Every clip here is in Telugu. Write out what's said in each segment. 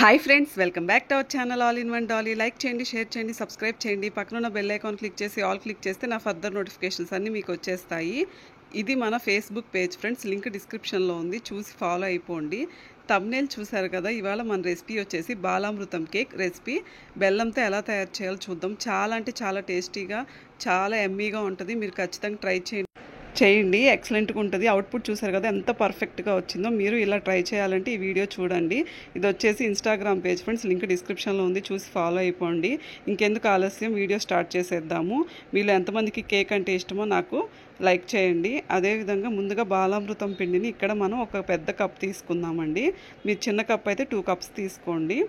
Hi friends, welcome back to our channel all in one Dolly. Like చేయండి, షేర్ చేయండి, సబ్స్క్రైబ్ చేయండి. పక్కన ఉన్న బెల్ ఐకాన్ క్లిక్ చేసి ఆల్ క్లిక్ చేస్తే నా ఫర్దర్ నోటిఫికేషన్స్ అన్నీ మీకు వచ్చేస్తాయి. ఇది మన ఫేస్బుక్ పేజ్ ఫ్రెండ్స్, లింక్ డిస్క్రిప్షన్లో ఉంది, చూసి ఫాలో అయిపోండి. థంబ్నెయిల్ చూసారు కదా. ఇవాళ మన రెసిపీ వచ్చేసి బాలామృతం కేక్ రెసిపీ. బెల్లంతో ఎలా తయారు చేయాలో చూద్దాం. చాలా అంటే చాలా టేస్టీగా, చాలా ఎమ్మీగా ఉంటుంది. మీరు ఖచ్చితంగా ట్రై చేయండి, ఎక్సలెంట్గా ఉంటుంది. అవుట్పుట్ చూసారు కదా ఎంత పర్ఫెక్ట్గా వచ్చిందో. మీరు ఇలా ట్రై చేయాలంటే ఈ వీడియో చూడండి. ఇది వచ్చేసి ఇన్స్టాగ్రామ్ పేజ్ ఫ్రెండ్స్, లింక్ డిస్క్రిప్షన్లో ఉంది, చూసి ఫాలో అయిపోండి. ఇంకెందుకు ఆలస్యం, వీడియో స్టార్ట్ చేసేద్దాము. మీలో ఎంతమందికి కేక్ అంటే ఇష్టమో నాకు లైక్ చేయండి. అదేవిధంగా ముందుగా బాలామృతం పిండిని ఇక్కడ మనం ఒక పెద్ద కప్ తీసుకుందామండి. మీరు చిన్న కప్ అయితే 2 కప్స్ తీసుకోండి.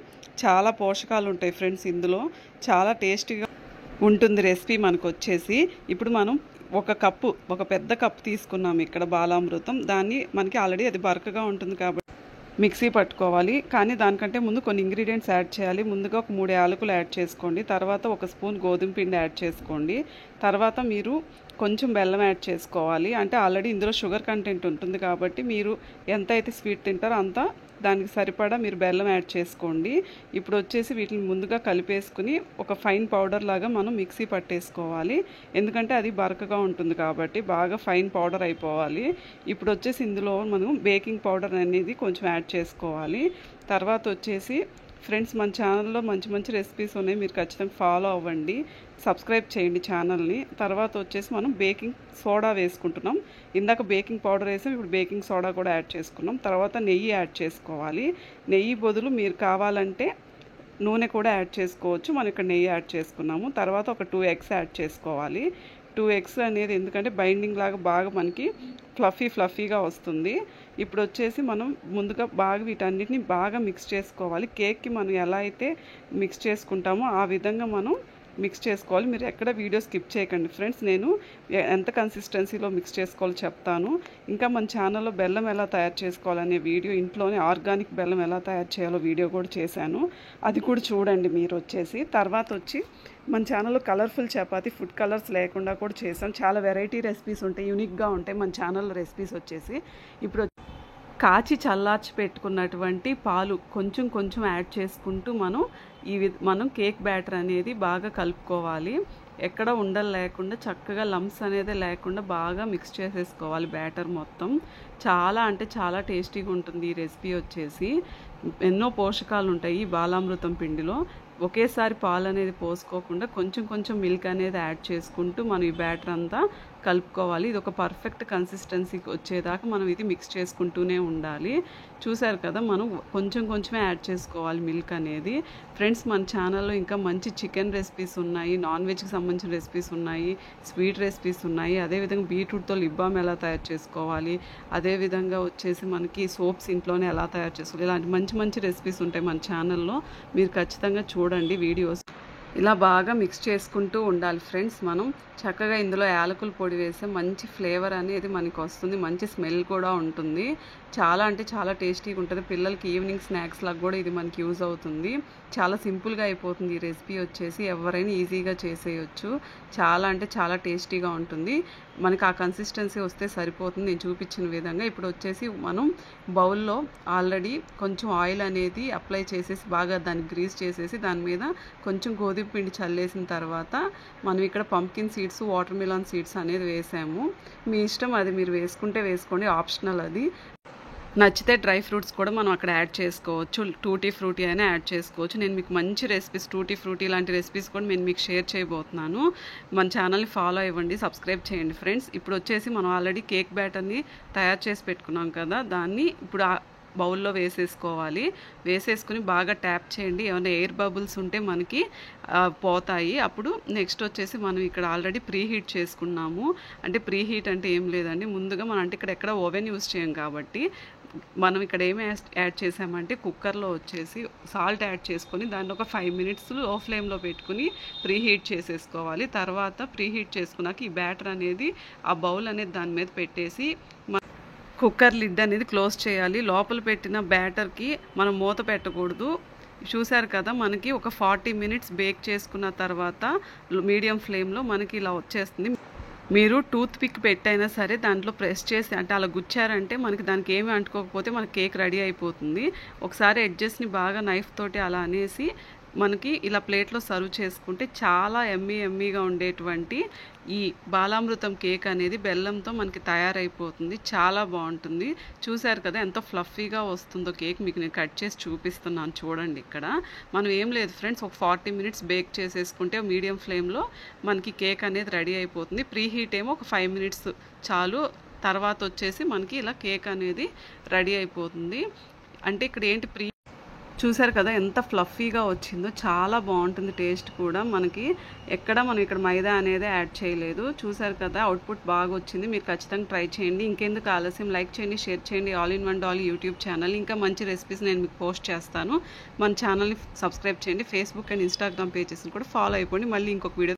చాలా పోషకాలు ఉంటాయి ఫ్రెండ్స్ ఇందులో, చాలా టేస్టీగా ఉంటుంది రెసిపీ మనకు వచ్చేసి. ఇప్పుడు మనం ఒక పెద్ద కప్పు తీసుకున్నాము ఇక్కడ బాలామృతం. దాన్ని మనకి ఆల్రెడీ అది బరకగా ఉంటుంది కాబట్టి మిక్సీ పట్టుకోవాలి. కానీ దానికంటే ముందు కొన్ని ఇంగ్రీడియంట్స్ యాడ్ చేయాలి. ముందుగా ఒక 3 యాలకులు యాడ్ చేసుకోండి. తర్వాత 1 స్పూన్ గోధుమ పిండి యాడ్ చేసుకోండి. తర్వాత మీరు కొంచెం బెల్లం యాడ్ చేసుకోవాలి. అంటే ఆల్రెడీ ఇందులో షుగర్ కంటెంట్ ఉంటుంది కాబట్టి మీరు ఎంత అయితే స్వీట్ తింటారో అంత దానికి సరిపడా మీరు బెల్లం యాడ్ చేసుకోండి. ఇప్పుడు వచ్చేసి వీటిని ముందుగా కలిపేసుకుని ఒక ఫైన్ పౌడర్ లాగా మనం మిక్సీ పట్టేసుకోవాలి. ఎందుకంటే అది బరకగా ఉంటుంది కాబట్టి బాగా ఫైన్ పౌడర్ అయిపోవాలి. ఇప్పుడు వచ్చేసి ఇందులో మనం బేకింగ్ పౌడర్ అనేది కొంచెం యాడ్ చేసుకోవాలి. తర్వాత వచ్చేసి ఫ్రెండ్స్, మన ఛానల్లో మంచి మంచి రెసిపీస్ ఉన్నాయి, మీరు ఖచ్చితంగా ఫాలో అవ్వండి, సబ్స్క్రైబ్ చేయండి ఛానల్ని. తర్వాత వచ్చేసి మనం బేకింగ్ సోడా వేసుకుంటున్నాం. ఇందాక బేకింగ్ పౌడర్ వేసాం, ఇప్పుడు బేకింగ్ సోడా కూడా యాడ్ చేసుకున్నాం. తర్వాత నెయ్యి యాడ్ చేసుకోవాలి. నెయ్యి బదులు మీరు కావాలంటే నూనె కూడా యాడ్ చేసుకోవచ్చు. మనం ఇక్కడ నెయ్యి యాడ్ చేసుకున్నాము. తర్వాత ఒక 2 ఎగ్స్ యాడ్ చేసుకోవాలి. 2 ఎగ్స్ అనేది ఎందుకంటే బైండింగ్ లాగా బాగా మనకి ఫ్లఫీగా వస్తుంది. ఇప్పుడు వచ్చేసి మనం ముందుగా బాగా వీటన్నిటిని బాగా మిక్స్ చేసుకోవాలి. కేక్కి మనం ఎలా అయితే మిక్స్ చేసుకుంటామో ఆ విధంగా మనం మిక్స్ చేసుకోవాలి. మీరు ఎక్కడ వీడియో స్కిప్ చేయకండి ఫ్రెండ్స్, నేను ఎంత కన్సిస్టెన్సీలో మిక్స్ చేసుకోవాలో చెప్తాను. ఇంకా మన ఛానల్లో బెల్లం ఎలా తయారు చేసుకోవాలనే వీడియో, ఇంట్లోనే ఆర్గానిక్ బెల్లం ఎలా తయారు చేయాలో వీడియో కూడా చేశాను, అది కూడా చూడండి మీరు వచ్చేసి. తర్వాత వచ్చి మన ఛానల్లో కలర్ఫుల్ చపాతీ ఫుడ్ కలర్స్ లేకుండా కూడా చేశాను. చాలా వెరైటీ రెసిపీస్ ఉంటాయి, యూనిక్గా ఉంటాయి మన ఛానల్లో రెసిపీస్ వచ్చేసి. ఇప్పుడు కాచి చల్లార్చి పెట్టుకున్నటువంటి పాలు కొంచెం కొంచెం యాడ్ చేసుకుంటూ మనం కేక్ బ్యాటర్ అనేది బాగా కలుపుకోవాలి. ఎక్కడ ఉండలు లేకుండా చక్కగా లంప్స్ అనేది లేకుండా బాగా మిక్స్ చేసేసుకోవాలి బ్యాటర్ మొత్తం. చాలా అంటే చాలా టేస్టీగా ఉంటుంది ఈ రెసిపీ వచ్చేసి. ఎన్నో పోషకాలు ఉంటాయి ఈ బాలామృతం పిండిలో. ఒకేసారి పాలు అనేది పోసుకోకుండా కొంచెం కొంచెం మిల్క్ అనేది యాడ్ చేసుకుంటూ మనం ఈ బ్యాటర్ అంతా కలుపుకోవాలి. ఇది ఒక పర్ఫెక్ట్ కన్సిస్టెన్సీకి వచ్చేదాకా మనం ఇది మిక్స్ చేసుకుంటూనే ఉండాలి. చూసారు కదా, మనం కొంచెం కొంచెమే యాడ్ చేసుకోవాలి మిల్క్ అనేది. ఫ్రెండ్స్, మన ఛానల్లో ఇంకా మంచి చికెన్ రెసిపీస్ ఉన్నాయి, నాన్ వెజ్కి సంబంధించిన రెసిపీస్ ఉన్నాయి, స్వీట్ రెసిపీస్ ఉన్నాయి. అదేవిధంగా బీట్రూట్తో లిప్ బామ్ ఎలా తయారు చేసుకోవాలి, అదేవిధంగా వచ్చేసి మనకి సోప్స్ ఇంట్లోనే ఎలా తయారు చేసుకోవాలి, ఇలాంటి మంచి మంచి రెసిపీస్ ఉంటాయి మన ఛానల్లో. మీరు ఖచ్చితంగా చూడండి వీడియోస్. ఇలా బాగా మిక్స్ చేసుకుంటూ ఉండాలి ఫ్రెండ్స్. మనం చక్కగా ఇందులో యాలకుల పొడి వేస్తే మంచి ఫ్లేవర్ అనేది మనకి వస్తుంది, మంచి స్మెల్ కూడా ఉంటుంది. చాలా అంటే చాలా టేస్టీగా ఉంటుంది. పిల్లలకి ఈవినింగ్ స్నాక్స్ లాగా కూడా ఇది మనకి యూజ్ అవుతుంది. చాలా సింపుల్గా అయిపోతుంది ఈ రెసిపీ వచ్చేసి, ఎవరైనా ఈజీగా చేసేయచ్చు. చాలా అంటే చాలా టేస్టీగా ఉంటుంది. మనకి ఆ కన్సిస్టెన్సీ వస్తే సరిపోతుంది నేను చూపించిన విధంగా. ఇప్పుడు వచ్చేసి మనం బౌల్లో ఆల్రెడీ కొంచెం ఆయిల్ అనేది అప్లై చేసేసి బాగా దాన్ని గ్రీస్ చేసేసి దాని మీద కొంచెం గోధుమ పిండి చల్లేసిన తర్వాత మనం ఇక్కడ pumpkin seeds, watermelon seeds అనేది వేసాము. మీ ఇష్టం, అది మీరు వేసుకుంటే వేసుకోండి, ఆప్షనల్ అది. నచ్చితే డ్రై ఫ్రూట్స్ కూడా మనం అక్కడ యాడ్ చేసుకోవచ్చు. టూటీ ఫ్రూటీ అయినా యాడ్ చేసుకోవచ్చు. నేను మీకు మంచి రెసిపీస్, టూటీ ఫ్రూటీ లాంటి రెసిపీస్ కూడా నేను మీకు షేర్ చేయబోతున్నాను. మన ఛానల్ని ఫాలో అవ్వండి, సబ్స్క్రైబ్ చేయండి ఫ్రెండ్స్. ఇప్పుడు వచ్చేసి మనం ఆల్రెడీ కేక్ బ్యాటర్ని తయారు చేసి పెట్టుకున్నాం కదా, దాన్ని ఇప్పుడు బౌల్లో వేసేసుకోవాలి. వేసేసుకుని బాగా ట్యాప్ చేయండి. ఏమైనా ఎయిర్ బబుల్స్ ఉంటే మనకి పోతాయి. అప్పుడు నెక్స్ట్ వచ్చేసి మనం ఇక్కడ ఆల్రెడీ ప్రీ హీట్ చేసుకున్నాము. అంటే ప్రీ హీట్ అంటే ఏం లేదండి, ముందుగా మనం అంటే ఇక్కడ ఎక్కడ ఓవెన్ యూజ్ చేయం కాబట్టి మనం ఇక్కడ ఏమి యాడ్ చేసామంటే కుక్కర్లో వచ్చేసి సాల్ట్ యాడ్ చేసుకొని దాన్ని ఒక 5 మినిట్స్ లో ఫ్లేమ్లో పెట్టుకుని ప్రీ హీట్ చేసేసుకోవాలి. తర్వాత ప్రీ హీట్ చేసుకున్నాక ఈ బ్యాటర్ అనేది ఆ బౌల్ అనేది దాని మీద పెట్టేసి కుక్కర్ లిడ్ అనేది క్లోజ్ చేయాలి. లోపల పెట్టిన బ్యాటర్కి మనం మూత పెట్టకూడదు. చూసారు కదా, మనకి ఒక 40 మినిట్స్ బేక్ చేసుకున్న తర్వాత మీడియం ఫ్లేమ్లో మనకి ఇలా వచ్చేస్తుంది. మీరు టూత్ పిక్ పెట్టైనా సరే దాంట్లో ప్రెస్ చేసి అంటే అలా గుచ్చారంటే మనకి దానికి ఏమి అంటుకోకపోతే మనకి కేక్ రెడీ అయిపోతుంది. ఒకసారి ఎడ్జెస్ని బాగా నైఫ్ తోటి అలా అనేసి మనకి ఇలా ప్లేట్లో సర్వ్ చేసుకుంటే చాలా ఎమ్మీగా ఉండేటువంటి ఈ బాలామృతం కేక్ అనేది బెల్లంతో మనకి తయారైపోతుంది. చాలా బాగుంటుంది. చూశారు కదా ఎంత ఫ్లఫీగా వస్తుందో కేక్. మీకు నేను కట్ చేసి చూపిస్తున్నాను చూడండి. ఇక్కడ మనం ఏం లేదు ఫ్రెండ్స్, ఒక 40 మినిట్స్ బేక్ చేసేసుకుంటే మీడియం ఫ్లేమ్లో మనకి కేక్ అనేది రెడీ అయిపోతుంది. ప్రీ హీట్ ఏమో ఒక 5 మినిట్స్ చాలు. తర్వాత వచ్చేసి మనకి ఇలా కేక్ అనేది రెడీ అయిపోతుంది. అంటే ఇక్కడ ఏంటి చూసారు కదా ఎంత ఫ్లఫీగా వచ్చిందో. చాలా బాగుంటుంది టేస్ట్ కూడా. మనకి మనం ఇక్కడ మైదా అనేది యాడ్ చేయలేదు. చూసారు కదా అవుట్పుట్ బాగా వచ్చింది. మీరు ఖచ్చితంగా ట్రై చేయండి. ఇంకెందుకు ఆలస్యం, లైక్ చేయండి, షేర్ చేయండి. All in one Dolly YouTube channel. ఇంకా మంచి రెసిపీస్ నేను మీకు పోస్ట్ చేస్తాను. మన ఛానల్ని సబ్స్క్రైబ్ చేయండి. ఫేస్బుక్ అండ్ ఇన్స్టాగ్రామ్ పేజెస్ని కూడా ఫాలో అయిపోండి. మళ్ళీ ఇంకొక వీడియో